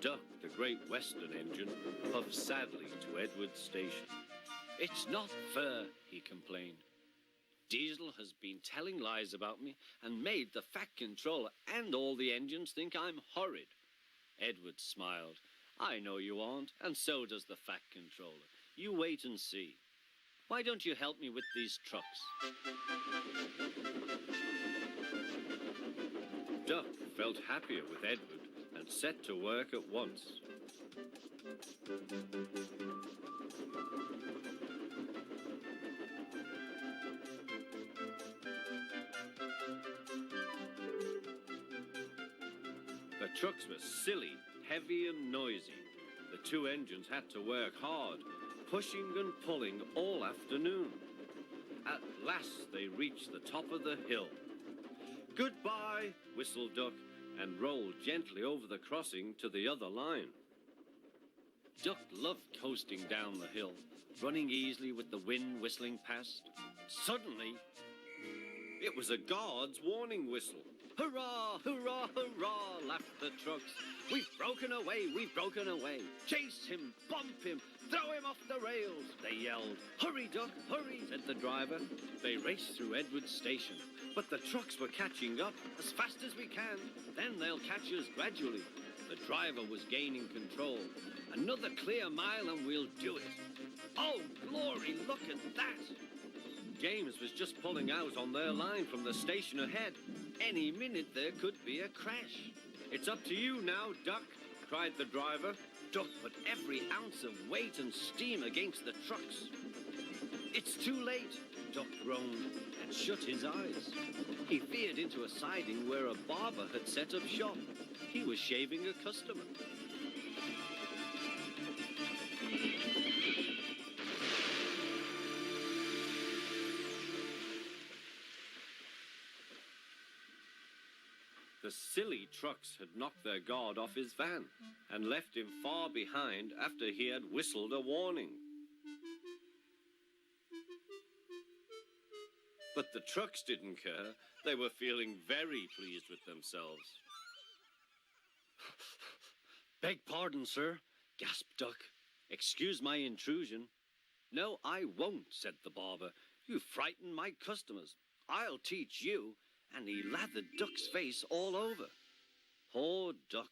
Duck, the great western engine, puffed sadly to Edward's station. "It's not fair," he complained. "Diesel has been telling lies about me and made the Fat Controller and all the engines think I'm horrid." Edward smiled. "I know you aren't, and so does the Fat Controller. You wait and see. Why don't you help me with these trucks?" Duck felt happier with Edward and set to work at once. The trucks were silly, heavy and noisy. The two engines had to work hard, pushing and pulling all afternoon. At last they reached the top of the hill. "Goodbye," whistled Duck, and rolled gently over the crossing to the other line. Duck loved coasting down the hill, running easily with the wind whistling past. Suddenly, it was a guard's warning whistle. "Hurrah, hurrah, hurrah," laughed the trucks. "We've broken away, we've broken away. Chase him, bump him, throw him off the rails," they yelled. "Hurry, Duck, hurry," said the driver. They raced through Edward's station, but the trucks were catching up. "As fast as we can, then they'll catch us gradually." The driver was gaining control. "Another clear mile and we'll do it." "Oh, glory, look at that!" James was just pulling out on their line from the station ahead. Any minute there could be a crash. "It's up to you now, Duck," cried the driver. Duck put every ounce of weight and steam against the trucks. "It's too late," Duck groaned and shut his eyes. He veered into a siding where a barber had set up shop. He was shaving a customer. The silly trucks had knocked their guard off his van and left him far behind after he had whistled a warning. But the trucks didn't care. They were feeling very pleased with themselves. "Beg pardon, sir," gasped Duck. "Excuse my intrusion." "No, I won't," said the barber. "You frighten my customers. I'll teach you." And he lathered Duck's face all over. Poor Duck.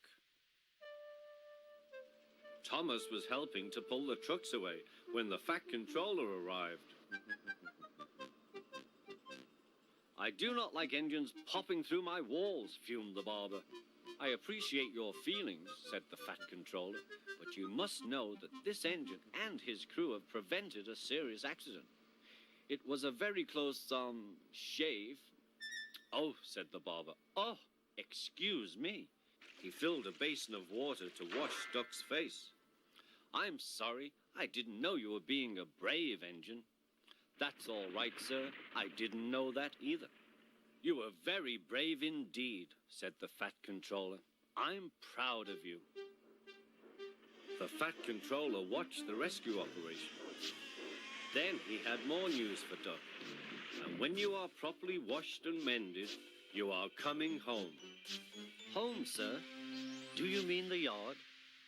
Thomas was helping to pull the trucks away when the Fat Controller arrived. "I do not like engines popping through my walls," fumed the barber. "I appreciate your feelings," said the Fat Controller, "but you must know that this engine and his crew have prevented a serious accident. It was a very close, shave." "Oh," said the barber. "Oh, excuse me." He filled a basin of water to wash Duck's face. "I'm sorry. I didn't know you were being a brave engine." "That's all right, sir. I didn't know that either." "You were very brave indeed," said the Fat Controller. "I'm proud of you." The Fat Controller watched the rescue operation. Then he had more news for Duck. "And when you are properly washed and mended, you are coming home." "Home, sir? Do you mean the yard?"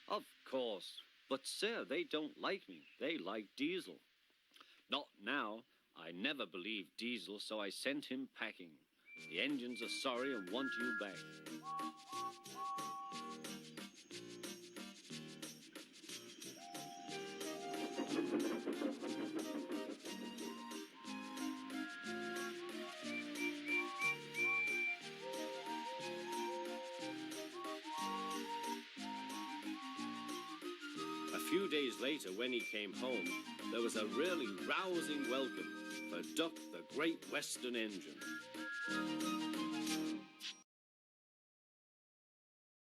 "Of course. But, sir, they don't like me. They like Diesel." "Not now. I never believed Diesel, so I sent him packing. The engines are sorry and want you back." A few days later, when he came home, there was a really rousing welcome for Duck, the great western engine.